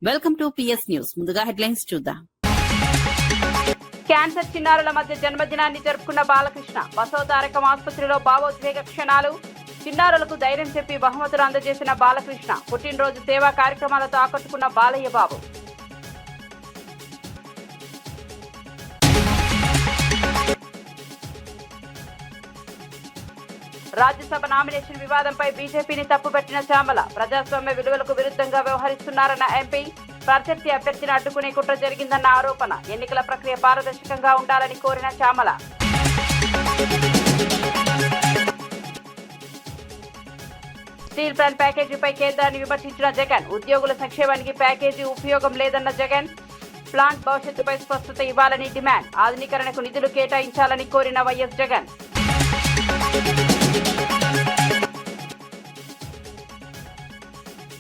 Welcome to PS news. ముందుగా headlines చూద్దాం. Cancer చిన్నారుల మధ్య జన్మదినాన్ని జరుపుకున్న బాలకృష్ణ. బసవతారకం ఆసుపత్రిలో భావోద్వేగ క్షణాలు. చిన్నారులకు ధైర్యం చెప్పి బహుమతులు అందజేసిన బాలకృష్ణ. పుట్టినరోజు సేవా కార్యక్రమాలతో ఆకట్టుకున్న బాలయ్య బాబు. రాజ్యసభ నామినేషన్ వివాదంపై బీజేపీని తప్పుపట్టిన చామల. ప్రజాస్వామ్య విలువలకు విరుద్ధంగా వ్యవహరిస్తున్నారన్న ఎంపీ. ప్రత్యర్థి అభ్యర్థిని అడ్డుకునే కుట్ర జరిగిందన్న ఆరోపణ. ఎన్నికల ప్రక్రియ పారదర్శకంగా ఉండాలని కోరిన చామల. స్టీల్ ప్లాంట్ ప్యాకేజీపై కేంద్రాన్ని విమర్శించిన జగన్. ఉద్యోగుల సంక్షేమానికి ప్యాకేజీ ఉపయోగం లేదన్న జగన్. ప్లాంట్ భవిష్యత్తుపై స్పష్టత ఇవ్వాలని డిమాండ్. ఆధునీకరణకు నిధులు కేటాయించాలని కోరిన వైఎస్ జగన్.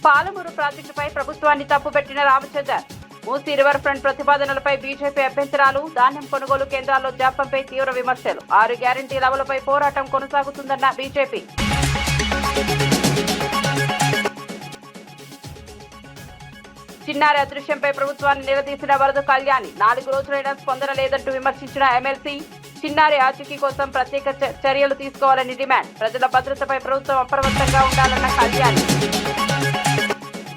పాలమూరు ప్రాజెక్టుపై ప్రభుత్వాన్ని తప్పుపెట్టిన రామచందర్. మూసీ రివర్ ఫ్రంట్ ప్రతిపాదనలపై బీజేపీ అభ్యంతరాలు. ధాన్యం కొనుగోలు కేంద్రాల్లో జాప్యంపై తీవ్ర విమర్శలు. 6 గ్యారంటీల అమలుపై పోరాటం కొనసాగుతుందన్న బీజేపీ. చిన్నారి అదృశ్యంపై ప్రభుత్వాన్ని నిలదీసిన వరద కళ్యాణి. 4 రోజులైనా స్పందన లేదంటూ విమర్శించిన ఎమ్మెల్సీ. చిన్నారి ఆచూకీ కోసం ప్రత్యేక చర్యలు తీసుకోవాలని డిమాండ్. ప్రజల భద్రతపై ప్రభుత్వం అప్రమత్తంగా ఉండాలన్న కళ్యాణి.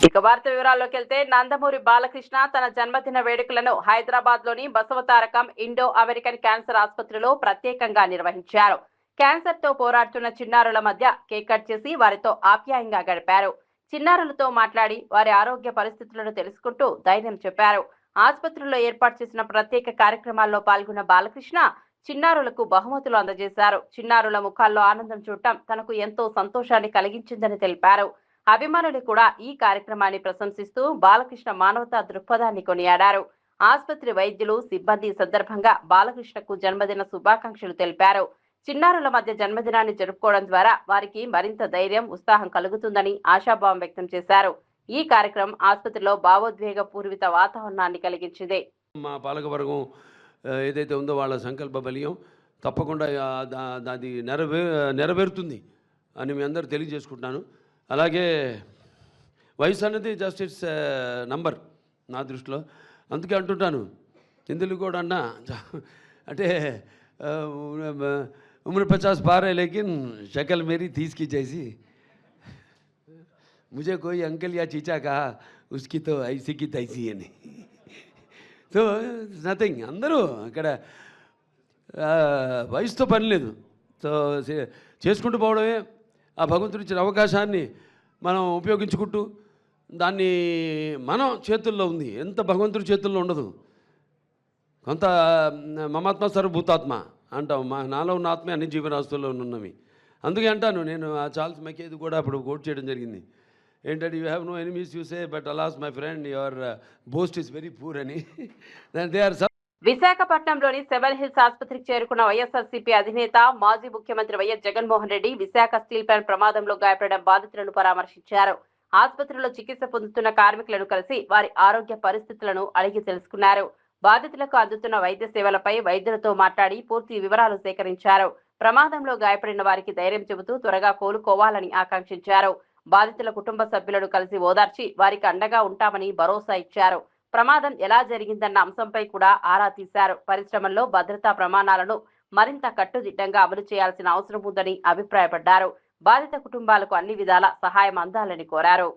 ఇక వార్త వివరాల్లోకి వెళ్తే, నందమూరి బాలకృష్ణ తన జన్మదిన వేడుకలను హైదరాబాద్ లోని బసవతారకం ఇండో అమెరికన్ క్యాన్సర్ ఆసుపత్రిలో ప్రత్యేకంగా నిర్వహించారు. క్యాన్సర్ తో పోరాడుతున్న చిన్నారుల మధ్య కేక్ కట్ చేసి వారితో ఆప్యాయంగా గడిపారు. చిన్నారులతో మాట్లాడి వారి ఆరోగ్య పరిస్థితులను తెలుసుకుంటూ ధైర్యం చెప్పారు. ఆసుపత్రిలో ఏర్పాటు చేసిన ప్రత్యేక కార్యక్రమాల్లో పాల్గొన్న బాలకృష్ణ చిన్నారులకు బహుమతులు అందజేశారు. చిన్నారుల ముఖాల్లో ఆనందం చూడటం తనకు ఎంతో సంతోషాన్ని కలిగించిందని తెలిపారు. అభిమానులు కూడా ఈ కార్యక్రమాన్ని ప్రశంసిస్తూ బాలకృష్ణ మానవతా దృక్పథాన్ని కొనియాడారు. ఆసుపత్రి వైద్యులు సిబ్బంది సందర్భంగా బాలకృష్ణకు జన్మదిన శుభాకాంక్షలు తెలిపారు. చిన్నారుల మధ్య జన్మదినాన్ని జరుపుకోవడం ద్వారా వారికి మరింత ధైర్యం, ఉత్సాహం కలుగుతుందని ఆశాభావం వ్యక్తం చేశారు. ఈ కార్యక్రమం ఆసుపత్రిలో భావోద్వేగ పూర్విత వాతావరణాన్ని కలిగించింది. మా పాలకవర్గం ఏదైతే ఉందో వాళ్ళ సంకల్ప బలీయం తప్పకుండా అది నెరవేరుతుంది అని మీ అందరూ తెలియజేసుకుంటున్నాను. అలాగే వయసు అనేది జస్ట్ ఇట్స్ నంబర్ నా దృష్టిలో. అందుకే అంటుంటాను, హిందువులు కూడా అన్నా అంటే उम्र 50 पार है लेकिन शक्ल मेरी 30 की जैसी. मुझे कोई अंकल या चीचा कहा उसकी तो ऐसी की तैसी है नहीं. సో నథింగ్, అందరూ అక్కడ వయసుతో పని లేదు. సో చేసుకుంటూ పోవడమే. ఆ భగవంతుడు ఇచ్చిన అవకాశాన్ని మనం ఉపయోగించుకుంటూ దాన్ని మనం చేతుల్లో ఉంది. ఎంత భగవంతుడి చేతుల్లో ఉండదు. కొంత మమాత్మ సర్వభూతాత్మ అంటాం. నాలో ఉన్న ఆత్మే అన్ని జీవరాశుల్లో ఉన్నవి. అందుకే అంటాను నేను, ఆ చార్ల్స్ మెకేది కూడా అప్పుడు కోట్ చేయడం జరిగింది. ఏంటంటే, you have no enemies you say but alas my friend your boast is very poor అని. They are. విశాఖపట్నంలోని 7 హిల్స్ ఆసుపత్రికి చేరుకున్న వైఎస్ఆర్సీపీ అధినేత మాజీ ముఖ్యమంత్రి YS Jaganmohan Reddy Visakha steel plant ప్రమాదంలో గాయపడిన బాధితులను పరామర్శించారు. ఆసుపత్రిలో చికిత్స పొందుతున్న కార్మికులను కలిసి వారి ఆరోగ్య పరిస్థితులను అడిగి తెలుసుకున్నారు. బాధితులకు అందుతున్న వైద్య సేవలపై వైద్యులతో మాట్లాడి పూర్తి వివరాలు సేకరించారు. ప్రమాదంలో గాయపడిన వారికి ధైర్యం చెబుతూ త్వరగా కోలుకోవాలని ఆకాంక్షించారు. బాధితుల కుటుంబ సభ్యులను కలిసి ఓదార్చి వారికి అండగా ఉంటామని భరోసా ఇచ్చారు. ప్రమాదం ఎలా జరిగిందన్న అంశంపై కూడా ఆరా తీశారు. పరిశ్రమల్లో భద్రతా ప్రమాణాలను మరింత కట్టుదిట్టంగా అమలు చేయాల్సిన అవసరం ఉందని అభిప్రాయపడ్డారు. బాధిత కుటుంబాలకు అన్ని విధాల సహాయం అందాలని కోరారు.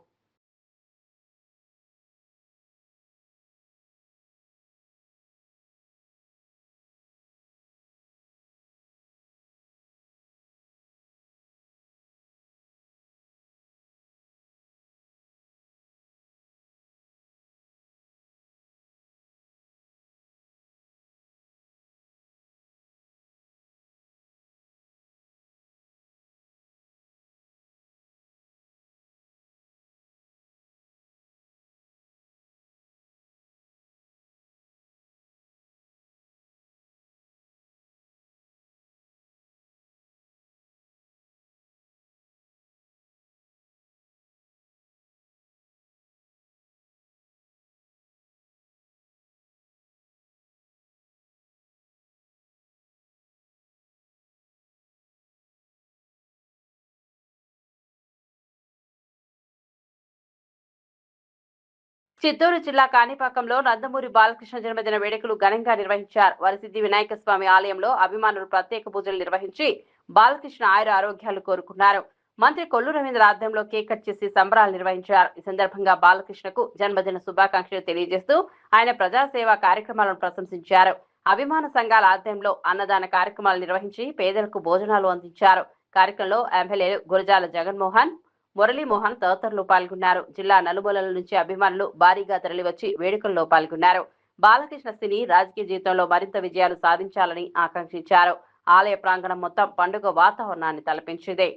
చిత్తూరు జిల్లా కాణిపాకంలో నందమూరి బాలకృష్ణ జన్మదిన వేడుకలు ఘనంగా నిర్వహించారు. వరసిద్ధి వినాయక స్వామి ఆలయంలో అభిమానులు ప్రత్యేక పూజలు నిర్వహించి బాలకృష్ణ ఆయుర ఆరోగ్యాలు కోరుకున్నారు. మంత్రి కొల్లు రవీంద్ర ఆధ్వర్యంలో కేక్ కట్ చేసి సంబరాలు నిర్వహించారు. ఈ సందర్భంగా బాలకృష్ణకు జన్మదిన శుభాకాంక్షలు తెలియజేస్తూ ఆయన ప్రజాసేవా కార్యక్రమాలను ప్రశంసించారు. అభిమాన సంఘాల ఆధ్వర్యంలో అన్నదాన కార్యక్రమాలు నిర్వహించి పేదలకు భోజనాలు అందించారు. కార్యక్రమంలో ఎమ్మెల్యేలు గురజాల జగన్మోహన్, మురళీమోహన్ తదితరులు పాల్గొన్నారు. జిల్లా నలుమూలల నుంచి అభిమానులు భారీగా తరలివచ్చి వేడుకల్లో పాల్గొన్నారు. బాలకృష్ణ సినీ రాజకీయ జీవితంలో మరింత విజయాలు సాధించాలని ఆకాంక్షించారు. ఆలయ ప్రాంగణం మొత్తం పండుగ వాతావరణాన్ని తలపించింది.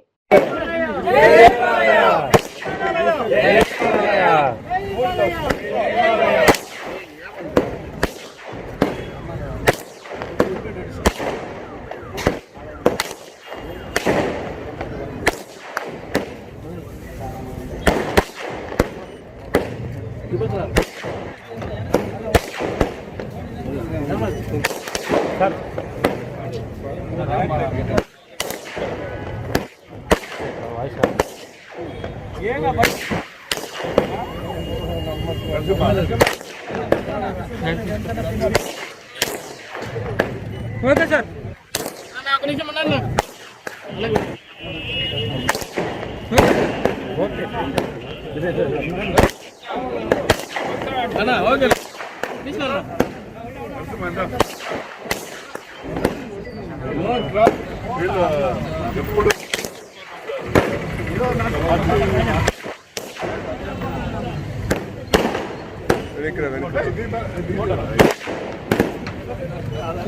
ఓకే సార్ అన్నా ఓకే ఎప్పుడు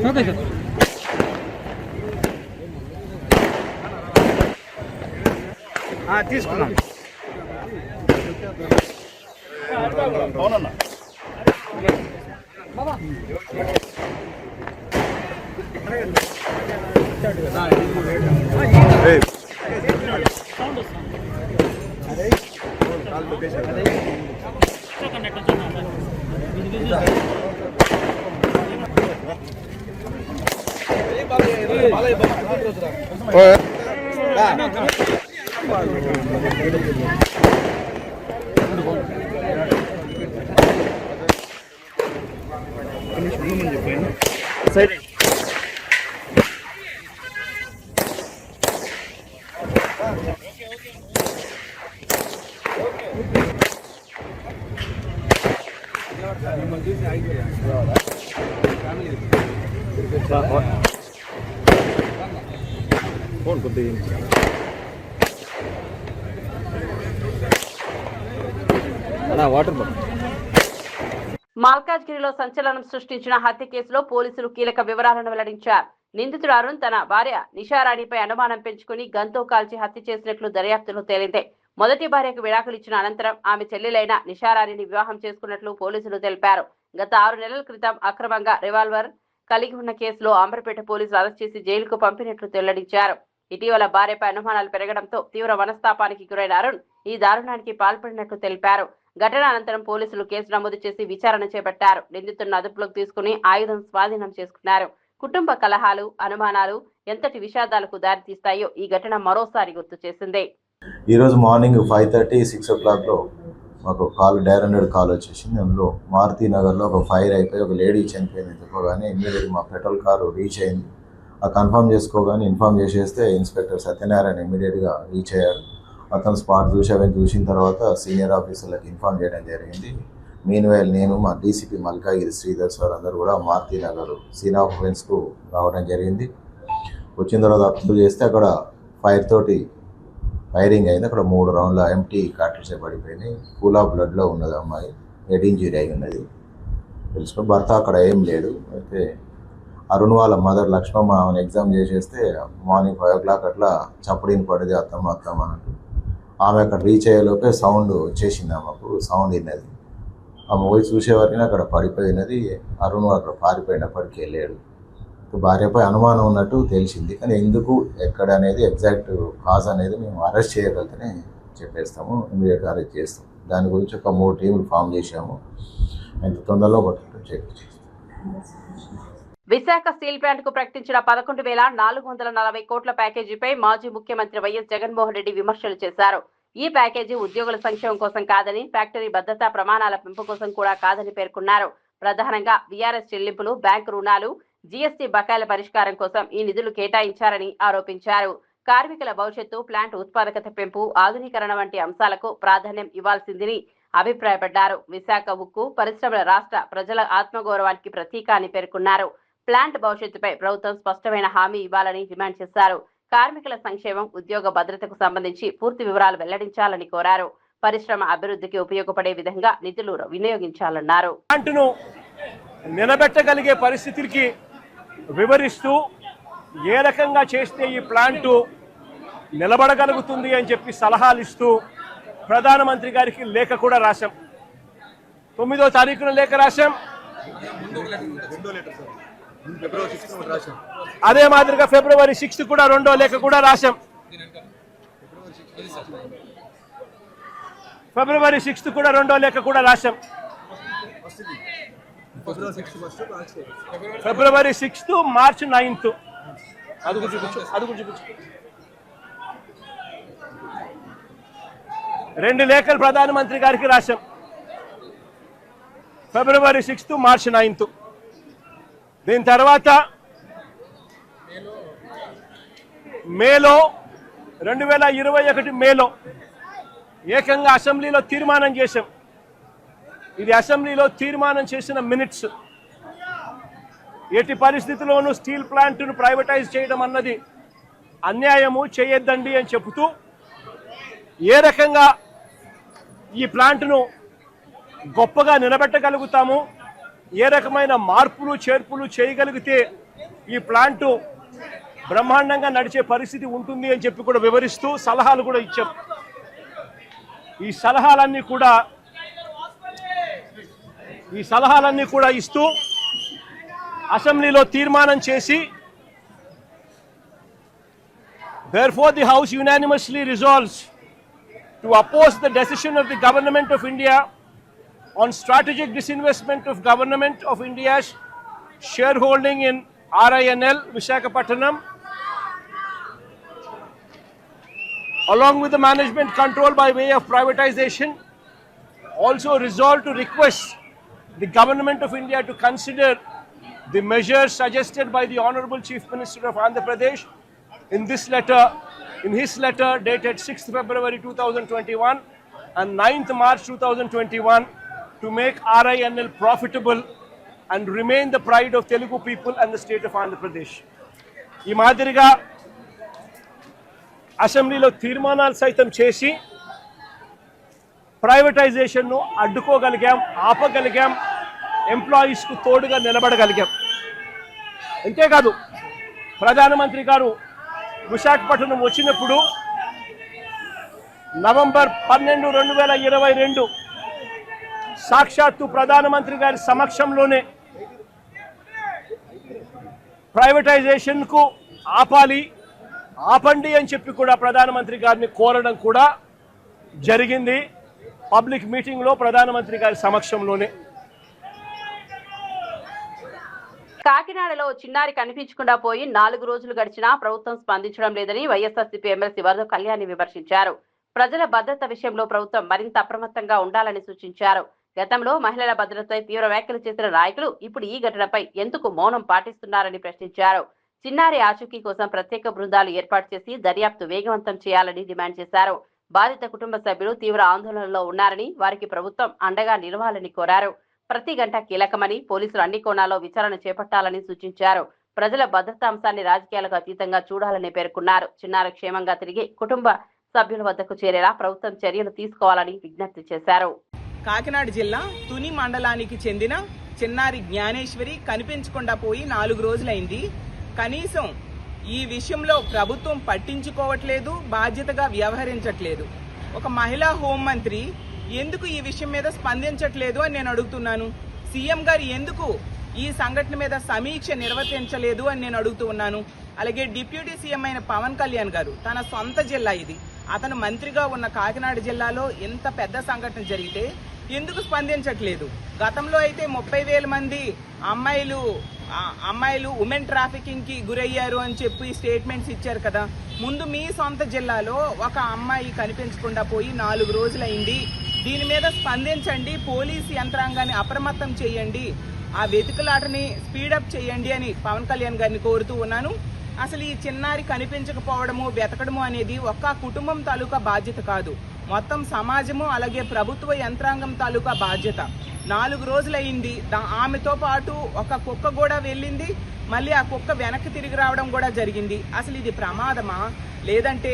ఓకే సార్ తీసుకున్నాం అవునన్నా సరే ఫోన్ కొద్దిగా వాటర్ మల్కాజ్గిరిలో సంచలనం సృష్టించిన హత్య కేసులో పోలీసులు కీలక వివరాలను వెల్లడించారు. నిందితుడు అరుణ్ తన భార్య నిషారాణిపై అనుమానం పెంచుకుని గన్తో కాల్చి హత్య చేసినట్లు దర్యాప్తులో తేలింది. మొదటి భార్యకు విడాకులు ఇచ్చిన అనంతరం ఆమె చెల్లెలైన నిషారాణిని వివాహం చేసుకున్నట్లు పోలీసులు తెలిపారు. గత 6 నెలల క్రితం అక్రమంగా రివాల్వర్ కలిగి ఉన్న కేసులో అంబర్పేట పోలీసులు అరెస్ట్ చేసి జైలుకు పంపినట్లు వెల్లడించారు. ఇటీవల భార్యపై అనుమానాలు పెరగడంతో తీవ్ర మనస్తాపానికి గురైన అరుణ్ ఈ దారుణానికి పాల్పడినట్లు తెలిపారు. ఘటన అనంతరం పోలీసులు కేసు నమోదు చేసి విచారణ చేపట్టారు. నిందితులను అదుపులోకి తీసుకుని ఆయుధం స్వాధీనం చేసుకున్నారు. కుటుంబ కలహాలు, అనుమానాలు ఎంతటి విషాదాలకు దారితీస్తాయో ఈ ఘటన మరోసారి గుర్తు చేసింది. ఈరోజు మార్నింగ్ 5:30, 6 o'clockలో మాకు డైరెక్ట్ కాల్ వచ్చేసింది. అందులో మారుతి నగర్లో ఒక ఫైర్ అయిపోయి ఒక లేడీ చనిపోయిందని చెప్పగానే ఇమ్మీడియట్గా మా పెట్రోల్ కారు రీచ్ అయింది. ఆ కన్ఫర్మ్ చేసుకోగానే ఇన్ఫార్మ్ చేసేస్తే ఇన్స్పెక్టర్ సత్యనారాయణ ఇమ్మీడియట్గా రీచ్ అయ్యారు. అతను స్పాట్ చూసిన తర్వాత సీనియర్ ఆఫీసర్లకు ఇన్ఫార్మ్ చేయడం జరిగింది. మీన్వైల్ నేను మా డీసీపీ మల్కాగిరి శ్రీధర్ సార్ అందరూ కూడా మారుతి నగర్ సీన్ ఆఫ్ ఈవెంట్స్కు రావడం జరిగింది. వచ్చిన తర్వాత అబ్జర్వ్ చేస్తే అక్కడ ఫైరింగ్ అయింది. అక్కడ 3 రౌండ్ల ఎంటీ కార్ట్రిడ్జ్ పడిపోయినాయి. పూల్ ఆఫ్ బ్లడ్లో ఉన్నది అమ్మాయి, హెడ్ ఇంజరీ అయి ఉన్నది. తెలుసుకుని భర్త అక్కడ ఏం లేడు. అయితే అరుణ్ వాళ్ళ మదర్ లక్ష్మమ్మ ఆమెను ఎగ్జామ్ చేసేస్తే మార్నింగ్ 5 o'clock అట్లా చప్పుడిని పడింది అత్తమ్మ అన్నట్టు. ఆమె అక్కడ రీచ్ అయ్యేలోపే సౌండ్ వచ్చేసింది. ఆమెకు సౌండ్ విన్నది. ఆమె పోయి చూసేవారికి అక్కడ పడిపోయినది. అరుణ్ అక్కడ పారిపోయినప్పటికీ వెళ్ళాడు. భార్యపై అనుమానం ఉన్నట్టు తెలిసింది. కానీ ఎందుకు ఎక్కడ అనేది ఎగ్జాక్ట్ కాజ్ అనేది మేము అరెస్ట్ చేయగలిగితేనే చెప్పేస్తాము, ఇమీడియట్గా అరెస్ట్ చేస్తాం. దాని గురించి ఒక 3 టీములు ఫామ్ చేశాము. ఎంత తొందరలో పట్టుకుంటూ చేస్తాం. విశాఖ స్టీల్ ప్లాంట్ కు ప్రకటించిన 11,440 కోట్ల ప్యాకేజీపై మాజీ ముఖ్యమంత్రి వైఎస్ జగన్మోహన్ రెడ్డి విమర్శలు చేశారు. ఈ ప్యాకేజీ ఉద్యోగుల సంక్షేమం కోసం కాదని, ఫ్యాక్టరీ భద్రతా ప్రమాణాల పెంపు కోసం కూడా కాదని పేర్కొన్నారు. ప్రధానంగా వీఆర్ఎస్ చెల్లింపులు, బ్యాంకు రుణాలు, జీఎస్టీ బకాయిల పరిష్కారం కోసం ఈ నిధులు కేటాయించారని ఆరోపించారు. కార్మికుల భవిష్యత్తు, ప్లాంట్ ఉత్పాదకత పెంపు, ఆధునీకరణ వంటి అంశాలకు ప్రాధాన్యం ఇవ్వాల్సిందని అభిప్రాయపడ్డారు. విశాఖ ఉక్కు పరిశ్రమల రాష్ట్ర ప్రజల ఆత్మగౌరవానికి ప్రతీక అని పేర్కొన్నారు. ప్లాంట్ భవిష్యత్తుపై ప్రభుత్వం స్పష్టమైన హామీ ఇవ్వాలని డిమాండ్ చేశారు. కార్మికుల సంక్షేమం, ఉద్యోగ భద్రతకు సంబంధించి పూర్తి వివరాలు వెల్లడించాలని కోరారు. పరిశ్రమ అభివృద్ధికి ఉపయోగపడే విధంగా నిధులు వినియోగించాలన్నారు. ప్లాంట్ను నిలబెట్టగలిగే పరిస్థితికి వివరిస్తూ ఏ రకంగా చేస్తే ఈ ప్లాంటు నిలబడగలుగుతుంది అని చెప్పి సలహాలు ఇస్తూ ప్రధానమంత్రి గారికి లేఖ కూడా రాశాం. 9వ తారీఖున లేఖ రాశాం. అదే మాదిరిగా ఫిబ్రవరి 6 కూడా 2వ లేఖ కూడా రాశాం. ఫిబ్రవరి 6 కూడా 2వ లేఖ కూడా రాశాం. ఫిబ్రవరి 6, మార్చి 9. అది చూపించు. 2 లేఖలు ప్రధానమంత్రి గారికి రాశాం. ఫిబ్రవరి 6, మార్చి 9. దీని తర్వాత మేలో 2021 మేలో ఏకంగా అసెంబ్లీలో తీర్మానం చేశాం. ఇది అసెంబ్లీలో తీర్మానం చేసిన మినిట్స్. ఎట్టి పరిస్థితుల్లోనూ స్టీల్ ప్లాంట్ను ప్రైవేటైజ్ చేయడం అన్నది అన్యాయము, చేయొద్దండి అని చెబుతూ ఏ రకంగా ఈ ప్లాంట్ను గొప్పగా నిలబెట్టగలుగుతాము, ఏ రకమైన మార్పులు చేర్పులు చేయగలిగితే ఈ ప్లాంటు బ్రహ్మాండంగా నడిచే పరిస్థితి ఉంటుంది అని చెప్పి కూడా వివరిస్తూ సలహాలు కూడా ఇచ్చాం. ఈ సలహాలన్నీ కూడా ఇస్తూ అసెంబ్లీలో తీర్మానం చేసి, therefore the House unanimously resolves to oppose the decision of the Government of India on strategic disinvestment of Government of India's shareholding in RINL Visakhapatnam, along with the management control by way of privatization. Also resolved to request the Government of India to consider the measures suggested by the Honorable Chief Minister of Andhra Pradesh in his letter dated 6th February 2021 and 9th March 2021 to make RINL profitable and remain the pride of Telugu people and the state of Andhra Pradesh. ఈ మాదిరిగా అసెంబ్లీలో తీర్మానాలు సైతం చేసి ప్రైవేటైజేషన్ను అడ్డుకోగలిగాం, ఆపగలిగాం, ఎంప్లాయీస్కు తోడుగా నిలబడగలిగాం. అంతేకాదు ప్రధానమంత్రి గారు విశాఖపట్నం వచ్చినప్పుడు నవంబర్ 12, 2022 సాక్షాత్తు ప్రధానమంత్రి గారి సమక్షంలోనే ప్రైవేటైజేషన్కు ఆపండి అని చెప్పి కూడా ప్రధానమంత్రి గారిని కోరడం కూడా జరిగింది. పబ్లిక్ మీటింగ్లో ప్రధానమంత్రి గారి సమక్షంలోనే. కాకినాడలో చిన్నారి కనిపించకుండా పోయి 4 రోజులు గడిచినా ప్రభుత్వం స్పందించడం లేదని వైఎస్ఆర్సీపీ ఎమ్మెల్సీ వరద కళ్యాణి విమర్శించారు. ప్రజల భద్రత విషయంలో ప్రభుత్వం మరింత అప్రమత్తంగా ఉండాలని సూచించారు. గతంలో మహిళల భద్రతపై తీవ్ర వ్యాఖ్యలు చేసిన నాయకులు ఇప్పుడు ఈ ఘటనపై ఎందుకు మౌనం పాటిస్తున్నారని ప్రశ్నించారు. చిన్నారి ఆచూకీ కోసం ప్రత్యేక బృందాలు ఏర్పాటు చేసి దర్యాప్తు వేగవంతం చేయాలని డిమాండ్ చేశారు. బాధిత కుటుంబ సభ్యులు తీవ్ర ఆందోళనలో ఉన్నారని, వారికి ప్రభుత్వం అండగా నిలవాలని కోరారు. ప్రతి గంట కీలకమని, పోలీసులు అన్ని కోణాల్లో విచారణ చేపట్టాలని సూచించారు. ప్రజల భద్రతా అంశాన్ని రాజకీయాలకు అతీతంగా చూడాలని పేర్కొన్నారు. చిన్నారి క్షేమంగా తిరిగి కుటుంబ సభ్యుల వద్దకు చేరేలా ప్రభుత్వం చర్యలు తీసుకోవాలని విజ్ఞప్తి చేశారు. కాకినాడ జిల్లా తుని మండలానికి చెందిన చిన్నారి జ్ఞానేశ్వరి కనిపించకుండా పోయి 4 రోజులైంది. కనీసం ఈ విషయంలో ప్రభుత్వం పట్టించుకోవట్లేదు, బాధ్యతగా వ్యవహరించట్లేదు. ఒక మహిళా హోంమంత్రి ఎందుకు ఈ విషయం మీద స్పందించట్లేదు అని నేను అడుగుతున్నాను. సీఎం గారు ఎందుకు ఈ సంఘటన మీద సమీక్ష నిర్వర్తించలేదు అని నేను అడుగుతూ ఉన్నాను. అలాగే డిప్యూటీ సీఎం అయిన పవన్ కళ్యాణ్ గారు తన సొంత జిల్లా ఇది, అతను మంత్రిగా ఉన్న కాకినాడ జిల్లాలో ఎంత పెద్ద సంఘటన జరిగితే ఎందుకు స్పందించట్లేదు? గతంలో అయితే 30,000 మంది అమ్మాయిలు అమ్మాయిలు ఉమెన్ ట్రాఫికింగ్కి గురయ్యారు అని చెప్పి స్టేట్మెంట్స్ ఇచ్చారు కదా. ముందు మీ సొంత జిల్లాలో ఒక అమ్మాయి కనిపించకుండా పోయి 4 రోజులైంది. దీని మీద స్పందించండి, పోలీసు యంత్రాంగాన్ని అప్రమత్తం చేయండి, ఆ వెతుకులాటని స్పీడప్ చేయండి అని పవన్ కళ్యాణ్ గారిని కోరుతూ ఉన్నాను. అసలు ఈ చిన్నారి కనిపించకపోవడము, వెతకడము అనేది ఒక్క కుటుంబం తాలూకా బాధ్యత కాదు, మొత్తం సమాజము అలాగే ప్రభుత్వ యంత్రాంగం తాలూకా బాధ్యత. 4 రోజులైంది. ఆమెతో పాటు ఒక కుక్క కూడా వెళ్ళింది, మళ్ళీ ఆ కుక్క వెనక్కి తిరిగి రావడం కూడా జరిగింది. అసలు ఇది ప్రమాదమా లేదంటే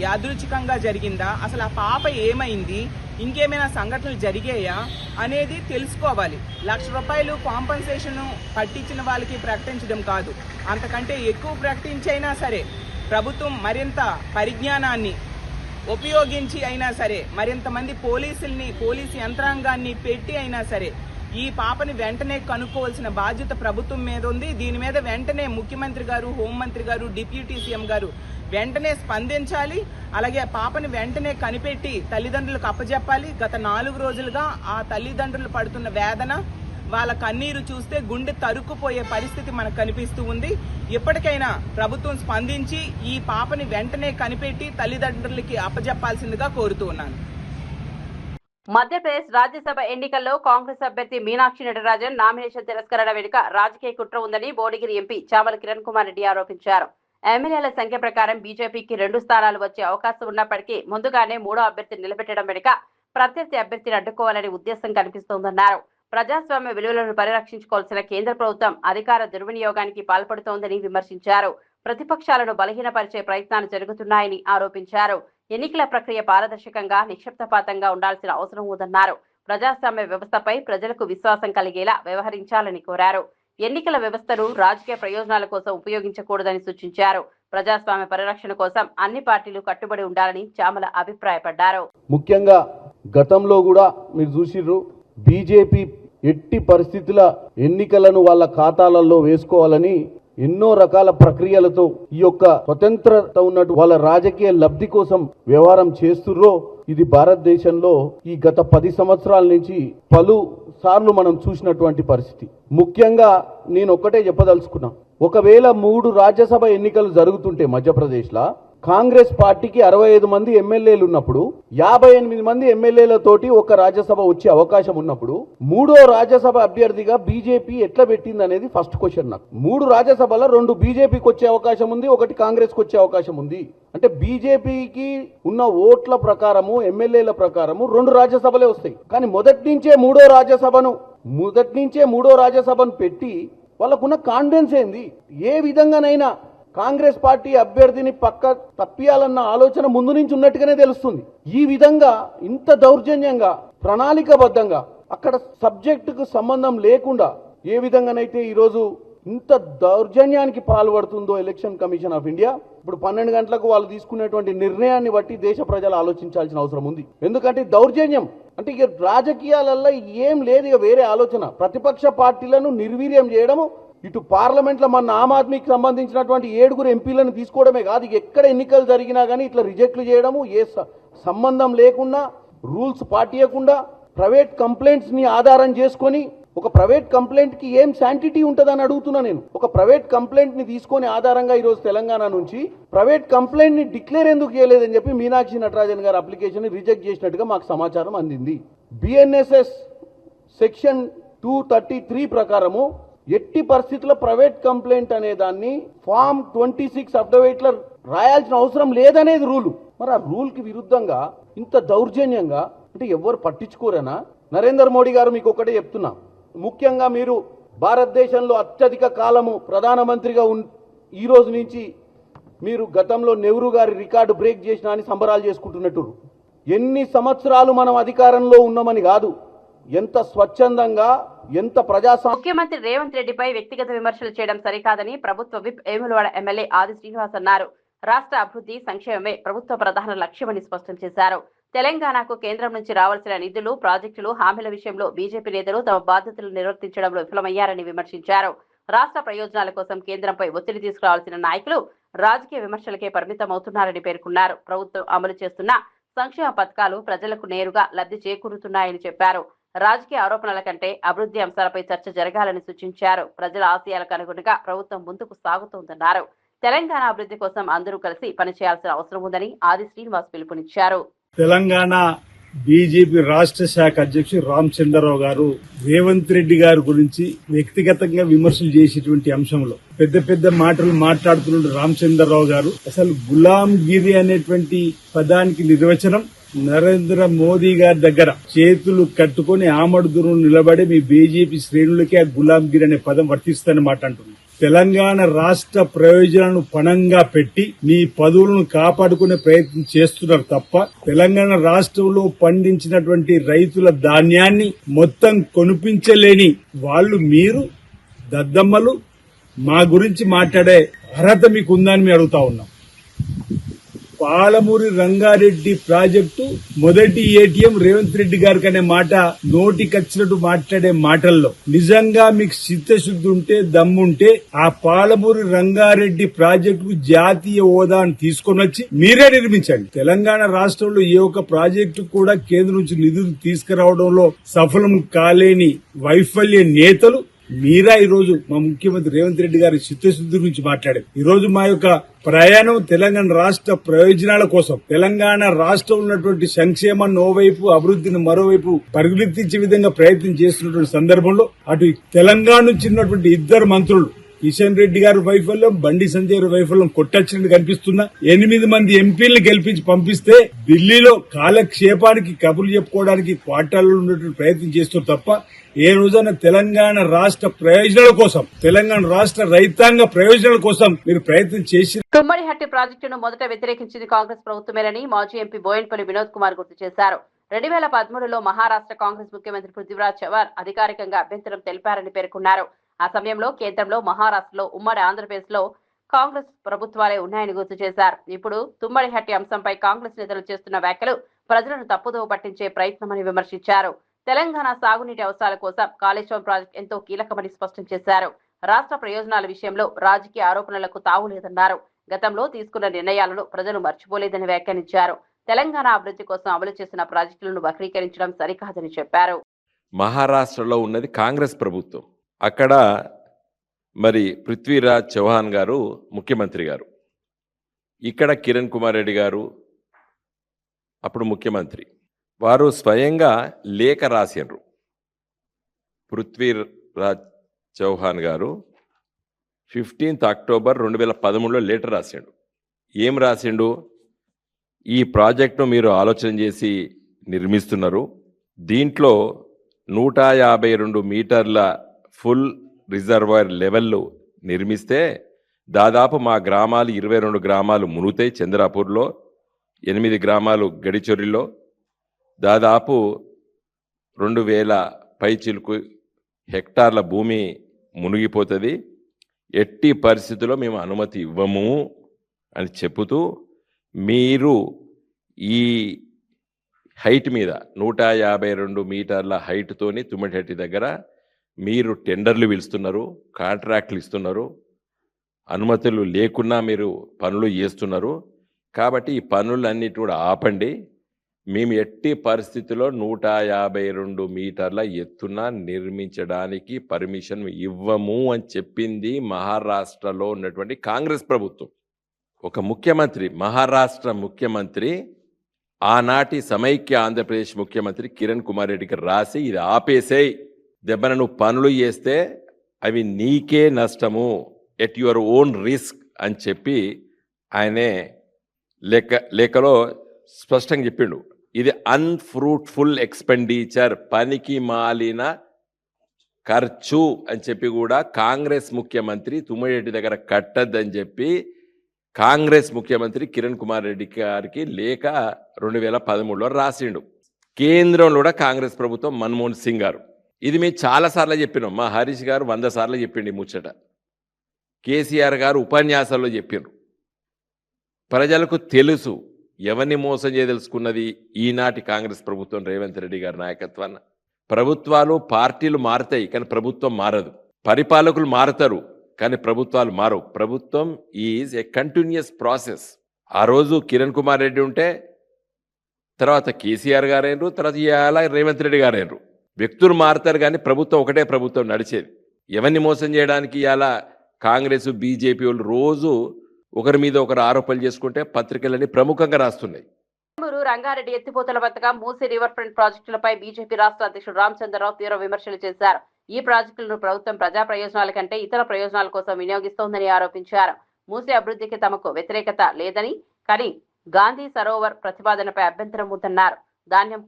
యాదృచ్ఛికంగా జరిగిందా, అసలు ఆ పాప ఏమైంది, ఇంకేమైనా సంఘటనలు జరిగాయా అనేది తెలుసుకోవాలి. ₹1,00,000 కాంపన్సేషన్ పట్టించిన వాళ్ళకి ప్రకటించడం కాదు, అంతకంటే ఎక్కువ ప్రకటించైనా సరే ప్రభుత్వం మరింత పరిజ్ఞానాన్ని ఉపయోగించి అయినా సరే, మరింతమంది పోలీసు యంత్రాంగాన్ని పెట్టి అయినా సరే ఈ పాపని వెంటనే కనుక్కోవాల్సిన బాధ్యత ప్రభుత్వం మీద ఉంది. దీని మీద వెంటనే ముఖ్యమంత్రి గారు, హోంమంత్రి గారు, డిప్యూటీ సీఎం గారు వెంటనే స్పందించాలి. అలాగే పాపని వెంటనే కనిపెట్టి తల్లిదండ్రులకు అప్పజెప్పాలి. గత 4 రోజులుగా ఆ తల్లిదండ్రులు పడుతున్న వేదన, వాళ్ళ కన్నీరు చూస్తే గుండె తరుక్కుపోయే పరిస్థితి మనకు కనిపిస్తూ ఉంది. ఇప్పటికైనా ప్రభుత్వం స్పందించి ఈ పాపని వెంటనే కనిపెట్టి తల్లిదండ్రులకి అప్పజెప్పాల్సిందిగా కోరుతూ ఉన్నాను. మధ్యప్రదేశ్ రాజ్యసభ ఎన్నికల్లో కాంగ్రెస్ అభ్యర్థి మీనాక్షి నటరాజన్ నామినేషన్ తిరస్కరణ వెనుక రాజకీయ కుట్ర ఉందని బోడిగిరి ఎంపీ చామల కిరణ్ కుమార్ రెడ్డి ఆరోపించారు. ఎమ్మెల్యేల సంఖ్య ప్రకారం బీజేపీకి 2 స్థానాలు వచ్చే అవకాశం ఉన్నప్పటికీ ముందుగానే 3వ అభ్యర్థిని నిలబెట్టడం వెనుక ప్రత్యర్థి అభ్యర్థిని అడ్డుకోవాలనే ఉద్దేశం కనిపిస్తోందన్నారు. ప్రజాస్వామ్య విలువలను పరిరక్షించుకోవాల్సిన కేంద్ర ప్రభుత్వం అధికార దుర్వినియోగానికి పాల్పడుతోందని విమర్శించారు. ప్రతిపక్షాలను బలహీనపరిచే ప్రయత్నాలు జరుగుతున్నాయని ఆరోపించారు. ఎన్నికల ప్రక్రియ పారదర్శకంగా, నిక్షిప్తపాతంగా ఉండాల్సిన అవసరం ఉందన్నారు. ప్రజాస్వామ్య వ్యవస్థపై ప్రజలకు విశ్వాసం కలిగేలా వ్యవహరించాలని కోరారు. ఎన్నికల వ్యవస్థను రాజకీయ ప్రయోజనాల కోసం ఉపయోగించకూడదని సూచించారు. ప్రజాస్వామ్య పరిరక్షణ కోసం అన్ని పార్టీలు కట్టుబడి ఉండాలని చామల అభిప్రాయపడ్డారు. ముఖ్యంగా గతంలో కూడా మీరు చూసిర్రు, బీజేపీ ఎట్టి పరిస్థితుల ఎన్నికలను వాళ్ళ ఖాతాలలో వేసుకోవాలని ఎన్నో రకాల ప్రక్రియలతో ఈ యొక్క స్వతంత్రత ఉన్నట్టు వాళ్ళ రాజకీయ లబ్ధి కోసం వ్యవహారం చేస్తుర్రో ఇది భారతదేశంలో ఈ గత 10 సంవత్సరాల నుంచి పలు సార్లు మనం చూసినటువంటి పరిస్థితి. ముఖ్యంగా నేను ఒక్కటే చెప్పదలుచుకున్నా, ఒకవేళ 3 రాజ్యసభ ఎన్నికలు జరుగుతుంటే మధ్యప్రదేశ్లో కాంగ్రెస్ పార్టీకి 65 మంది ఎమ్మెల్యేలు ఉన్నప్పుడు 58 మంది ఎమ్మెల్యేలతోటి ఒక రాజ్యసభ వచ్చే అవకాశం ఉన్నప్పుడు 3వ రాజ్యసభ అభ్యర్థిగా బీజేపీ ఎట్లా పెట్టింది అనేది ఫస్ట్ క్వశ్చన్. నాకు 3 రాజ్యసభలో 2 బీజేపీకి వచ్చే అవకాశం ఉంది, 1 కాంగ్రెస్కి వచ్చే అవకాశం ఉంది. అంటే బీజేపీకి ఉన్న ఓట్ల ప్రకారము, ఎమ్మెల్యేల ప్రకారము 2 రాజ్యసభలే వస్తాయి. కానీ మొదటి నుంచే మూడో రాజ్యసభను పెట్టి వాళ్ళకున్న కాన్ఫిడెన్స్ ఏంది? ఏ విధంగానైనా కాంగ్రెస్ పార్టీ అభ్యర్థిని పక్క తప్పియాలన్న ఆలోచన ముందు నుంచి ఉన్నట్టుగానే తెలుస్తుంది. ఈ విధంగా ఇంత దౌర్జన్యంగా, ప్రణాళికబద్ధంగా, అక్కడ సబ్జెక్టుకు సంబంధం లేకుండా ఏ విధంగానైతే ఈరోజు ఇంత దౌర్జన్యానికి పాల్పడుతుందో ఎలక్షన్ కమిషన్ ఆఫ్ ఇండియా, ఇప్పుడు 12 గంటలకు వాళ్ళు తీసుకునేటువంటి నిర్ణయాన్ని బట్టి దేశ ప్రజలు ఆలోచించాల్సిన అవసరం ఉంది. ఎందుకంటే దౌర్జన్యం అంటే ఇక రాజకీయాలలో ఏం లేదు, ఇక వేరే ఆలోచన. ప్రతిపక్ష పార్టీలను నిర్వీర్యం చేయడము, ఇటు పార్లమెంట్లో మన ఆమ్ ఆద్మీకి సంబంధించినటువంటి 7 ఎంపీలను తీసుకోవడమే కాదు, ఎక్కడ ఎన్నికలు జరిగినా కానీ ఇట్లా రిజెక్ట్లు చేయడము, ఏ సంబంధం లేకుండా, రూల్స్ పాటించకుండా, ప్రైవేట్ కంప్లైంట్స్ని ఆధారం చేసుకొని, ఒక ప్రైవేట్ కంప్లైంట్కి ఏం శాంటిటీ ఉంటుందని అడుగుతున్నా నేను. ఒక ప్రైవేట్ కంప్లైంట్ని తీసుకొని ఆధారంగా ఈరోజు తెలంగాణ నుంచి ప్రైవేట్ కంప్లైంట్ని డిక్లేర్ ఎందుకు చేయలేదని చెప్పి మీనాక్షి నటరాజన్ గారి అప్లికేషన్ రిజెక్ట్ చేసినట్టుగా మాకు సమాచారం అందింది. బిఎన్ఎస్ఎస్ సెక్షన్ 233 ప్రకారము ఎట్టి పరిస్థితుల్లో ప్రైవేట్ కంప్లైంట్ అనే దాన్ని ఫామ్ 26 అఫిడవిట్లో రాయాల్సిన అవసరం లేదనేది రూలు. మరి ఆ రూల్కి విరుద్ధంగా ఇంత దౌర్జన్యంగా అంటే ఎవరు పట్టించుకోరేనా? నరేంద్ర మోడీ గారు మీకు ఒకటే చెప్తున్నా, ముఖ్యంగా మీరు భారతదేశంలో అత్యధిక కాలము ప్రధానమంత్రిగా ఈ రోజు నుంచి మీరు గతంలో నెహ్రూ గారి రికార్డు బ్రేక్ చేసినా అని సంబరాలు చేసుకుంటున్నట్టు. ఎన్ని సంవత్సరాలు మనం అధికారంలో ఉన్నామని కాదు, ఎంత స్వచ్ఛందంగా, ఎంత ప్రజాస్వామ్య. ముఖ్యమంత్రి రేవంత్ రెడ్డిపై వ్యక్తిగత విమర్శలు చేయడం సరికాదని ప్రభుత్వ విప్ వేములవాడ ఎమ్మెల్యే ఆది శ్రీనివాస్ అన్నారు. రాష్ట్ర అభివృద్ధి, సంక్షేమమే ప్రభుత్వ ప్రధాన లక్ష్యమని స్పష్టం చేశారు. తెలంగాణకు కేంద్రం నుంచి రావాల్సిన నిధులు, ప్రాజెక్టులు, హామీల విషయంలో బీజేపీ నేతలు తమ బాధ్యతలు నిర్వర్తించడంలో విఫలమయ్యారని విమర్శించారు. రాష్ట్ర ప్రయోజనాల కోసం కేంద్రంపై ఒత్తిడి తీసుకురావాల్సిన నాయకులు రాజకీయ విమర్శలకే పరిమితమవుతున్నారని పేర్కొన్నారు. ప్రభుత్వం అమలు చేస్తున్న సంక్షేమ పథకాలు ప్రజలకు నేరుగా లబ్ధి చేకూరుతున్నాయని చెప్పారు. రాజకీయ ఆరోపణల కంటే అభివృద్ధి అంశాలపై చర్చ జరగాలని సూచించారు. ప్రజల ఆశయాలకు అనుగుణంగా ప్రభుత్వం ముందుకు సాగుతోందన్నారు. తెలంగాణ అభివృద్ధి కోసం అందరూ కలిసి పనిచేయాల్సిన అవసరం ఉందని ఆది శ్రీనివాస్ పిలుపునిచ్చారు. తెలంగాణ బీజేపీ రాష్ట్ర శాఖ అధ్యక్షుడు రామచంద్రరావు గారు రేవంత్ రెడ్డి గారి గురించి వ్యక్తిగతంగా విమర్శలు చేసేటువంటి అంశంలో పెద్ద పెద్ద మాటలు మాట్లాడుతున్న రామచంద్రరావు గారు అసలు గులాంగిరి అనేటువంటి పదానికి నిర్వచనం నరేంద్ర మోదీ గారి దగ్గర చేతులు కట్టుకుని ఆమడు దూరం నిలబడి మీ బీజేపీ శ్రేణులకి ఆ గులాంగిరి అనే పదం వర్తిస్తుందని మాట అంటున్నారు. తెలంగాణ రాష్ట్ర ప్రయోజనాలను పణంగా పెట్టి మీ పదవులను కాపాడుకునే ప్రయత్నం చేస్తున్నారు తప్ప తెలంగాణ రాష్ట్రంలో పండించినటువంటి రైతుల ధాన్యాన్ని మొత్తం కొనిపించలేని వాళ్ళు మీరు దద్దమ్మలు. మా గురించి మాట్లాడే అర్హత మీకు ఉందని మేము అడుగుతా ఉన్నాం. పాలమూరి రంగారెడ్డి ప్రాజెక్టు మొదటి ఏటీఎం రేవంత్ రెడ్డి గారికి అనే మాట నోటికొచ్చినట్టు మాట్లాడే మాటల్లో నిజంగా మీకు చిత్తశుద్ధి ఉంటే దమ్ముంటే ఆ పాలమూరి రంగారెడ్డి ప్రాజెక్టుకు జాతీయ హోదాను తీసుకొని వచ్చి మీరే నిర్మించండి. తెలంగాణ రాష్ట్రంలో ఏ ఒక్క ప్రాజెక్టు కూడా కేంద్రం నుంచి నిధులు తీసుకురావడంలో సఫలం కాలేని వైఫల్య నేతలు మీరా ఈ రోజు మా ముఖ్యమంత్రి రేవంత్ రెడ్డి గారి చిత్తశుద్ధి గురించి మాట్లాడారు. ఈ రోజు మా యొక్క ప్రయాణం తెలంగాణ రాష్ట్ర ప్రయోజనాల కోసం, తెలంగాణ రాష్ట్రం ఉన్నటువంటి సంక్షేమాన్ని ఓవైపు అభివృద్ధిని మరోవైపు పరిగెత్తించే విధంగా ప్రయత్నం చేస్తున్నటువంటి సందర్భంలో అటు తెలంగాణ నుంచి ఉన్నటువంటి ఇద్దరు మంత్రులు కిషన్ రెడ్డి గారి వైఫల్యం, బండి సంజయ్ గారి వైఫల్యం కొట్టొచ్చినట్టు కనిపిస్తున్నా. 8 మంది ఎంపీలను గెలిపించి పంపిస్తే ఢిల్లీలో కాలక్షేపానికి కబుర్లు చెప్పుకోవడానికి క్వార్టర్లో ఉన్నటువంటి ప్రయత్నం చేస్తారు తప్ప ఏ రోజైనా తెలంగాణ రాష్ట్ర ప్రయోజనాల కోసం, తెలంగాణ రాష్ట్ర రైతాంగ ప్రయోజనాల కోసం మీరు ప్రయత్నం చేసి తుమ్మడిహట్టి ప్రాజెక్టును మొదట వ్యతిరేకించింది కాంగ్రెస్ ప్రభుత్వమేనని మాజీ ఎంపీ బోయిన్పల్లి వినోద్ కుమార్ గుర్తు చేశారు. 2013లో మహారాష్ట్ర కాంగ్రెస్ ముఖ్యమంత్రి పృథ్వీరాజ్ చవాన్ అధికారికంగా అభ్యంతరం తెలిపారని పేర్కొన్నారు. ఆ సమయంలో కేంద్రంలో, మహారాష్ట్రలో, ఉమ్మడి ఆంధ్రప్రదేశ్ లో కాంగ్రెస్ ప్రభుత్వాలే ఉన్నాయని గుర్తు చేశారు. ఇప్పుడు తుమ్మడిహట్టి అంశంపై కాంగ్రెస్ నేతలు చేస్తున్న వ్యాఖ్యలు ప్రజలను తప్పుదోవ పట్టించే ప్రయత్నమని విమర్శించారు. తెలంగాణ సాగునీటి అవసరాల కోసం కాళేశ్వరం ప్రాజెక్టు ఎంతో కీలకమని స్పష్టం చేశారు. రాష్ట్ర ప్రయోజనాల విషయంలో రాజకీయ ఆరోపణలకు తావులేదన్నారు. గతంలో తీసుకున్న నిర్ణయాలను ప్రజలు మర్చిపోలేదని వ్యాఖ్యానించారు. తెలంగాణ అభివృద్ధి కోసం అమలు చేసిన ప్రాజెక్టులను వక్రీకరించడం సరికాదని చెప్పారు. మహారాష్ట్రలో ఉన్నది కాంగ్రెస్ ప్రభుత్వం. అక్కడ మరి పృథ్వీరాజ్ చౌహాన్ గారు ముఖ్యమంత్రి గారు, ఇక్కడ కిరణ్ కుమార్ రెడ్డి గారు అప్పుడు ముఖ్యమంత్రి. వారు స్వయంగా లేఖ రాసిండ్రు. పృథ్వీరాజ్ చౌహాన్ గారు 15 అక్టోబర్ 2013లో లెటర్ రాసిండు. ఏం రాసిండు? ఈ ప్రాజెక్టును మీరు ఆలోచన చేసి నిర్మిస్తున్నారు, దీంట్లో 152 మీటర్ల ఫుల్ రిజర్వాయర్ లెవెల్లో నిర్మిస్తే దాదాపు మా గ్రామాలు 22 గ్రామాలు మునుగుతాయి. చంద్రాపూర్లో 8 గ్రామాలు, గడిచొరిలో దాదాపు 2000 పైచిలుకు హెక్టార్ల భూమి మునిగిపోతుంది. ఎట్టి పరిస్థితుల్లో మేము అనుమతి ఇవ్వము అని చెబుతూ మీరు ఈ హైట్ మీద 152 మీటర్ల హైట్తోని తుమ్మడిహట్టి దగ్గర మీరు టెండర్లు పిలుస్తున్నారు, కాంట్రాక్ట్లు ఇస్తున్నారు, అనుమతులు లేకున్నా మీరు పనులు చేస్తున్నారు. కాబట్టి ఈ పనులన్నిటి కూడా ఆపండి. మేము ఎట్టి పరిస్థితిలో 152 మీటర్ల ఎత్తున నిర్మించడానికి పర్మిషన్ ఇవ్వము అని చెప్పింది మహారాష్ట్రలో ఉన్నటువంటి కాంగ్రెస్ ప్రభుత్వం. ఒక ముఖ్యమంత్రి, మహారాష్ట్ర ముఖ్యమంత్రి, ఆనాటి సమైక్య ఆంధ్రప్రదేశ్ ముఖ్యమంత్రి కిరణ్ కుమార్ రెడ్డికి రాసి ఇది ఆపేసేయ్, దెబ్బన నువ్వు పనులు చేస్తే అవి నీకే నష్టము, ఎట్ యువర్ ఓన్ రిస్క్ అని చెప్పి ఆయనే లేఖలో స్పష్టంగా చెప్పిండు. ఇది అన్ఫ్రూట్ఫుల్ ఎక్స్పెండిచర్, పనికి మాలిన ఖర్చు అని చెప్పి కూడా కాంగ్రెస్ ముఖ్యమంత్రి తుమ్మడిహట్టి దగ్గర కట్టద్దని చెప్పి కాంగ్రెస్ ముఖ్యమంత్రి కిరణ్ కుమార్ రెడ్డి గారికి లేఖ 2013లో రాసిండు. కేంద్రంలో కూడా కాంగ్రెస్ ప్రభుత్వం మన్మోహన్ సింగ్ గారు, ఇది మేము చాలాసార్లు చెప్పినాం. మా హరీష్ గారు 100 సార్లు చెప్పిండి ముచ్చట. కేసీఆర్ గారు ఉపన్యాసాల్లో చెప్పిండ్రు. ప్రజలకు తెలుసు ఎవరిని మోసం చేయదలుచుకున్నది ఈనాటి కాంగ్రెస్ ప్రభుత్వం, రేవంత్ రెడ్డి గారి నాయకత్వాన్ని. ప్రభుత్వాలు, పార్టీలు మారుతాయి కానీ ప్రభుత్వం మారదు. పరిపాలకులు మారుతారు కానీ ప్రభుత్వాలు మారవు. ప్రభుత్వం ఈజ్ ఏ కంటిన్యూస్ ప్రాసెస్. ఆ రోజు కిరణ్ కుమార్ రెడ్డి ఉంటే తర్వాత కేసీఆర్ గారైనరు, తర్వాత ఇవాళ రేవంత్ రెడ్డి గారైనరు. వ్యక్తులు మారుతారు కానీ ప్రభుత్వం ఒకటే ప్రభుత్వం నడిచేది. ఎవరిని మోసం చేయడానికి ఇలా కాంగ్రెస్ బీజేపీ వాళ్ళు రోజు ఒకరి మీద ఒకరు ఆరోపణలు చేసుకుంటే పత్రికలని ప్రముఖంగా రాస్తున్నాయి. రంగారెడ్డి ఎత్తిపోతల పథకం, మూసీ రివర్ ఫ్రంట్ ప్రాజెక్టులపై బీజేపీ రాష్ట్ర అధ్యక్షుడు రామచంద్రరావు తీవ్ర విమర్శలు చేశారు. ఈ ప్రాజెక్టులను ప్రభుత్వం ప్రజా ప్రయోజనాల కంటే ఇతర ప్రయోజనాల కోసం వినియోగిస్తోందని ఆరోపించారు. మూసీ అభివృద్ధికి తమకు వ్యతిరేకత లేదని, కానీ గాంధీ సరోవర్ ప్రతిపాదనపై అభ్యంతరం ఉందన్నారు. ధాన్యం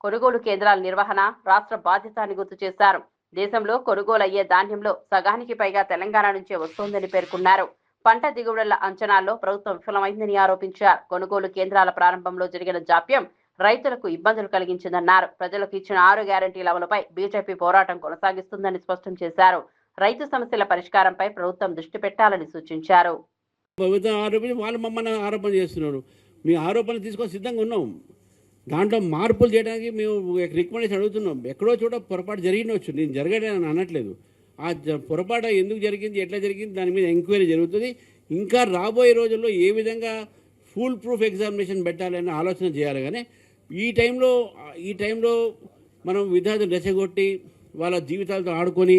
కొనుగోలు కేంద్రాల నిర్వహణ రాష్ట్ర బాధ్యత అని గుర్తు చేశారు. దేశంలో కొనుగోలు అయ్యే ధాన్యంలో సగానికి పైగా తెలంగాణ నుంచే వస్తోందని పేర్కొన్నారు. పంట దిగుబడుల అంచనాల్లో ప్రభుత్వం విఫలమైందని ఆరోపించారు. కొనుగోలు కేంద్రాల ప్రారంభంలో జరిగిన జాప్యం రైతులకు ఇబ్బందులు కలిగించిందన్నారు. ప్రజలకు ఇచ్చిన 6 గ్యారంటీల అమలుపై బీజేపీ పోరాటం కొనసాగిస్తుందని స్పష్టం చేశారు. రైతు సమస్యల పరిష్కారంపై ప్రభుత్వం దృష్టి పెట్టాలని సూచించారు. వాళ్ళు మమ్మల్ని ఆరోపణ చేస్తున్నారు. మీ ఆరోపణ తీసుకొని సిద్ధంగా ఉన్నాం. దాంట్లో మార్పులు చేయడానికి మేము రికమెండేషన్ అడుగుతున్నాం. ఎక్కడో చోట పొరపాటు జరిగినవచ్చు, నేను జరగలేదని అనట్లేదు. ఆ పొరపాటు ఎందుకు జరిగింది, ఎట్లా జరిగింది, దాని మీద ఎంక్వైరీ జరుగుతుంది. ఇంకా రాబోయే రోజుల్లో ఏ విధంగా ఫుల్ ప్రూఫ్ ఎగ్జామినేషన్ పెట్టాలనే ఆలోచన చేయాలి. కానీ ఈ టైంలో మనం విద్యార్థులు రెచ్చగొట్టి వాళ్ళ జీవితాలతో ఆడుకొని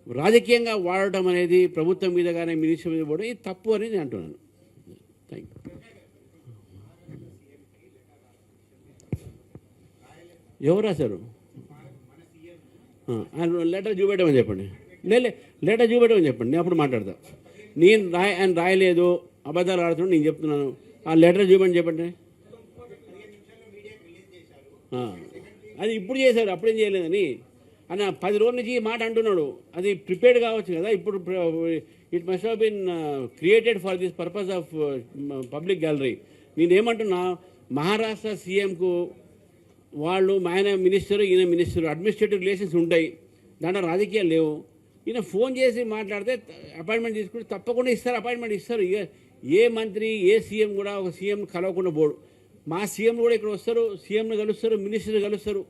రాజకీయంగా వాడటం అనేది ప్రభుత్వం మీద కానీ మినిస్టర్ మీద కూడా ఇది తప్పు అని నేను అంటున్నాను. Thank you. ఎవరు రాశారు? లెటర్ చూపెట్టమని చెప్పండి. లెటర్ చూపెట్టమని చెప్పండి, నేను అప్పుడు మాట్లాడతా. నేను ఆయన రాయలేదు, అబద్ధాలు ఆడుతున్నాను నేను చెప్తున్నాను. ఆ లెటర్ చూపని చెప్పండి. అది ఇప్పుడు చేశారు, అప్పుడేం చేయలేదని ఆయన 10 రోజుల నుంచి ఈ మాట అంటున్నాడు. అది ప్రిపేర్డ్ కావచ్చు కదా. ఇప్పుడు it must have been created for this purpose of public gallery. నేనేమంటున్నా, మహారాష్ట్ర సీఎంకు వాళ్ళు ఆయన మినిస్టర్, ఈయన మినిస్టర్, అడ్మినిస్ట్రేటివ్ రిలేషన్స్ ఉంటాయి, దాంట్లో రాజకీయాలు లేవు. ఈయన ఫోన్ చేసి మాట్లాడితే అపాయింట్మెంట్ తీసుకుంటే తప్పకుండా ఇస్తారు, అపాయింట్మెంట్ ఇస్తారు. ఇక ఏ మంత్రి ఏ సీఎం కూడా ఒక సీఎం కలవకుండా పోడు. మా సీఎం కూడా ఇక్కడ వస్తారు, సీఎంని కలుస్తారు, మినిస్టర్ని కలుస్తారు.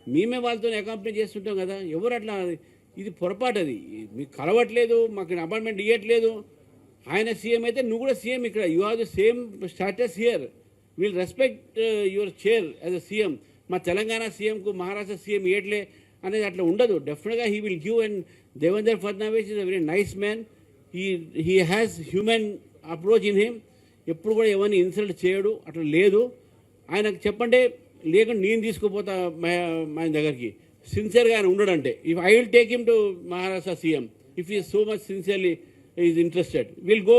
మేమే వాళ్ళతో అకాంపనీ చేస్తుంటాం కదా. ఎవరు అట్లా, ఇది పొరపాటు. అది మీకు కలవట్లేదు, మాకు అపాయింట్మెంట్ ఇవ్వట్లేదు. ఆయన సీఎం అయితే నువ్వు కూడా సీఎం ఇక్కడ. You have the same status here. Will respect your chair as a CM. మా తెలంగాణ సీఎంకు మహారాష్ట్ర సీఎం ఇవ్వట్లే అనేది అట్లా ఉండదు. డెఫినెట్గా he will give. And Devendra Fadnavis is a very nice man. He has human approach in him. ఎప్పుడు కూడా ఎవరిని ఇన్సల్ట్ చేయడు, అట్లా లేదు. ఆయనకు చెప్పంటే లేకుండా నేను తీసుకుపోతా ఆయన దగ్గరికి. సిన్సియర్గా ఆయన ఉండడంటే, if I will take him to Maharashtra CM if is so much sincerely is interested, will go.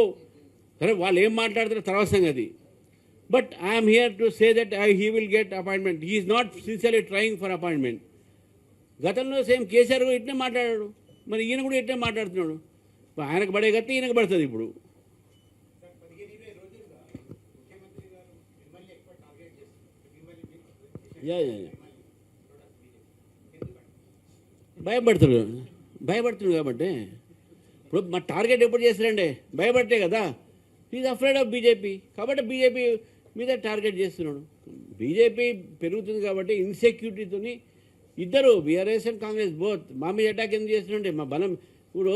సరే వాళ్ళు ఏం మాట్లాడతారో తర్వాత సంగతి. But I'm here to say that he will get appointment. He is not sincerely trying for appointment. గతంలో same KCR కూడా ఇట్నే మాట్లాడాడు, మరి ఈయన కూడా ఇట్నే మాట్లాడుతున్నాడు. ఆయనకు పడే గట్టి ఈయనకు పడుతుంది ఇప్పుడు. భయపడుతున్నాడు కాబట్టి. ఇప్పుడు మా టార్గెట్ ఎప్పుడు చేస్తారండి? భయపట్టే కదా. ఈజ్ అఫ్రైడ్ ఆఫ్ బీజేపీ, కాబట్టి బీజేపీ మీద టార్గెట్ చేస్తున్నాడు. బీజేపీ పెరుగుతుంది కాబట్టి ఇన్సెక్యూరిటీతో ఇద్దరు బీఆర్ఎస్ అండ్ కాంగ్రెస్ బోత్ మా మీద అటాక్ ఎందుకు చేస్తుంటే, మా బలం ఇప్పుడు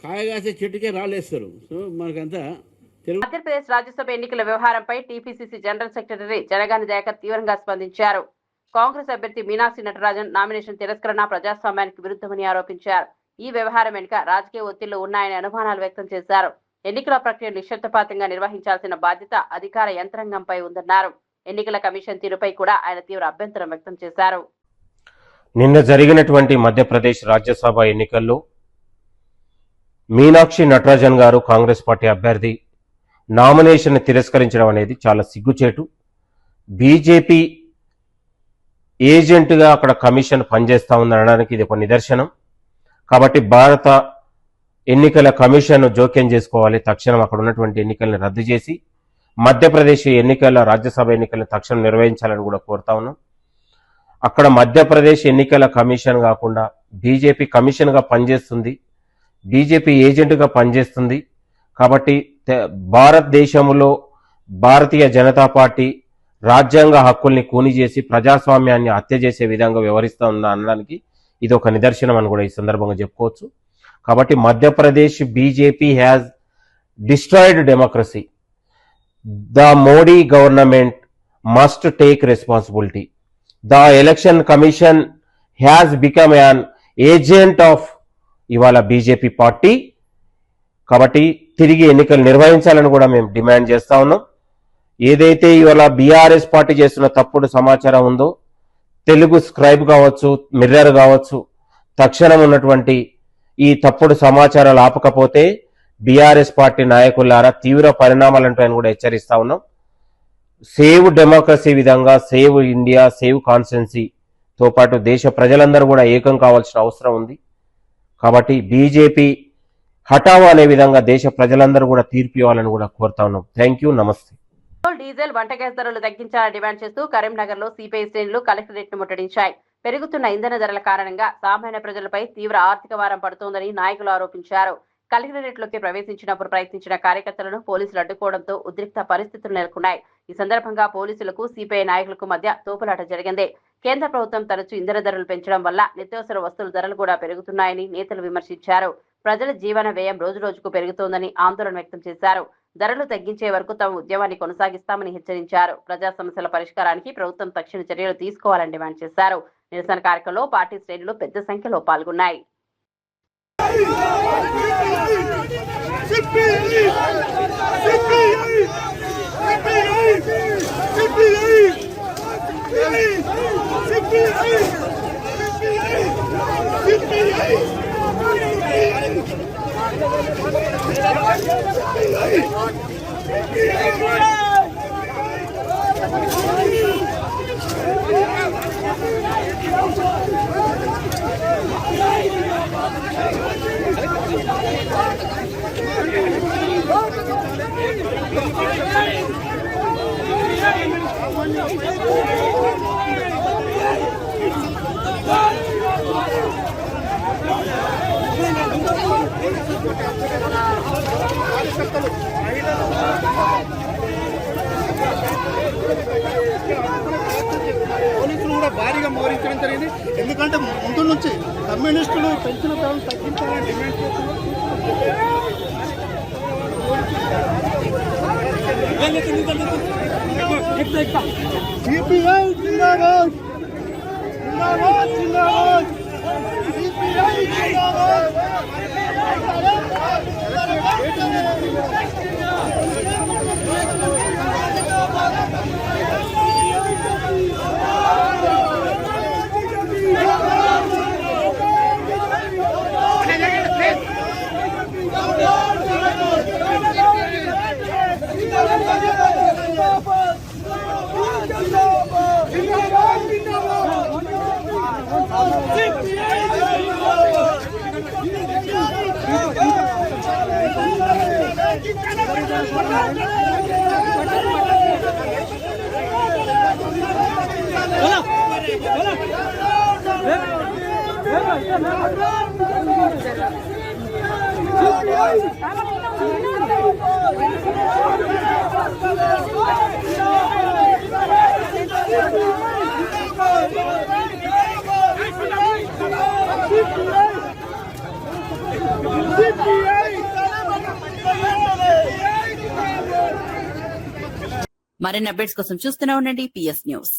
కాయగాసే చెట్టుకే రాలేస్తారు. సో మనకంతా ఆంధ్రప్రదేశ్ రాజ్యసభ ఎన్నికల వ్యవహారంపై TPCC general secretary Janagani Dayakar తీవ్రంగా స్పందించారు. కాంగ్రెస్ అభ్యర్థి మీనాక్షి నటరాజన్ నామినేషన్ తిరస్కరణ ప్రజాస్వామ్యానికి విరుద్ధమని ఆరోపించారు. ఈ వ్యవహారం వెనుక రాజకీయ ఒత్తిళ్లు ఉన్నాయని అనుమానాలు వ్యక్తం చేశారు. ఎన్నికల ప్రక్రియ నిశ్శబ్దపాతంగా నిర్వహించాల్సిన బాధ్యత అధికార యంత్రాంగంపై ఉందన్నారు. ఎన్నికల కమిషన్ తీరుపై కూడా ఆయన తీవ్ర అభ్యంతరం వ్యక్తం చేశారు. నిన్న జరిగినటువంటి మధ్యప్రదేశ్ రాజ్యసభ ఎన్నికల్లో మీనాక్షి నటరాజన్ గారు కాంగ్రెస్ పార్టీ అభ్యర్థి నామినేషన్ తిరస్కరించడం అనేది చాలా సిగ్గుచేటు. బీజేపీ ఏజెంట్గా అక్కడ కమిషన్ పనిచేస్తూ ఉందనడానికి ఇది ఒక నిదర్శనం. కాబట్టి భారత ఎన్నికల కమిషన్ జోక్యం చేసుకోవాలి. తక్షణం అక్కడ ఉన్నటువంటి ఎన్నికలను రద్దు చేసి మధ్యప్రదేశ్ ఎన్నికల రాజ్యసభ ఎన్నికలను తక్షణం నిర్వహించాలని కూడా కోరుతా ఉన్నాం. అక్కడ మధ్యప్రదేశ్ ఎన్నికల కమిషన్ కాకుండా బీజేపీ కమిషన్గా పనిచేస్తుంది, బీజేపీ ఏజెంట్గా పనిచేస్తుంది. కాబట్టి భారతదేశంలో భారతీయ జనతా పార్టీ రాజ్యాంగ హక్కుల్ని కూని చేసి ప్రజాస్వామ్యాన్ని హత్య చేసే విధంగా వ్యవహరిస్తూ ఉందా అనడానికి ఇది ఒక నిదర్శనం అని కూడా ఈ సందర్భంగా చెప్పుకోవచ్చు. కాబట్టి Madhya Pradesh BJP has destroyed democracy. The Modi government must take responsibility. The election commission has become an agent of ఇవాళ బీజేపీ పార్టీ. కాబట్టి తిరిగి ఎన్నికలు నిర్వహించాలని కూడా మేము డిమాండ్ చేస్తా ఉన్నాం. ఏదైతే ఇవాళ బీఆర్ఎస్ పార్టీ చేస్తున్న తప్పుడు సమాచారం ఉందో, తెలుగు స్క్రైబ్ కావచ్చు, మిర్రర్ కావచ్చు, తక్షణం ఉన్నటువంటి ఈ తప్పుడు సమాచారాలు ఆపకపోతే బీఆర్ఎస్ పార్టీ నాయకులారా తీవ్ర పరిణామాలంటాయని కూడా హెచ్చరిస్తా ఉన్నాం. సేవ్ డెమోక్రసీ విధంగా సేవ్ ఇండియా, సేవ్ కాన్స్టిట్యున్సీతో పాటు దేశ ప్రజలందరూ కూడా ఏకం కావాల్సిన అవసరం ఉంది. కాబట్టి బీజేపీ హఠావో అనే విధంగా దేశ ప్రజలందరూ కూడా తీర్పు ఇవ్వాలని కూడా కోరుతా ఉన్నాం. థ్యాంక్ యూ, నమస్తే. డీజిల్, వంట గ్యాస్ ధరలు తగ్గించాలని డిమాండ్ చేస్తూ కరీంనగర్ లో సిపిఐ శ్రేణులు కలెక్టరేట్ ను ముట్టడించాయి. పెరుగుతున్న ఇంధన ధరల కారణంగా సామాన్య ప్రజలపై తీవ్ర ఆర్థిక భారం పడుతోందని నాయకులు ఆరోపించారు. కలెక్టరేట్ లోకి ప్రవేశించినప్పుడు ప్రయత్నించిన కార్యకర్తలను పోలీసులు అడ్డుకోవడంతో ఉద్రిక్త పరిస్థితులు నెలకొన్నాయి. ఈ సందర్భంగా పోలీసులకు సిపిఐ నాయకులకు మధ్య తోపులాట జరిగింది. కేంద్ర ప్రభుత్వం తరచూ ఇంధన ధరలు పెంచడం వల్ల నిత్యావసర వస్తువుల ధరలు కూడా పెరుగుతున్నాయని నేతలు విమర్శించారు. ప్రజల జీవన వ్యయం రోజురోజుకు పెరుగుతోందని ఆందోళన వ్యక్తం చేశారు. ధరలు తగ్గించే వరకు తమ ఉద్యమాన్ని కొనసాగిస్తామని హెచ్చరించారు. ప్రజా సమస్యల పరిష్కారానికి ప్రభుత్వం తక్షణ చర్యలు తీసుకోవాలని డిమాండ్ చేశారు. నిరసన కార్యక్రమంలో పార్టీ శ్రేణులు పెద్ద సంఖ్యలో పాల్గొన్నాయి. పోలీసులు కూడా భారీగా మోహరించడం జరిగింది. ఎందుకంటే ముందు నుంచి కమ్యూనిస్టులు పెంచిన ధరలు తగ్గించాలని డిమాండ్ చేస్తున్నారు. మరిన్ని అప్డేట్స్ కోసం చూస్తూనే ఉండండి PS న్యూస్.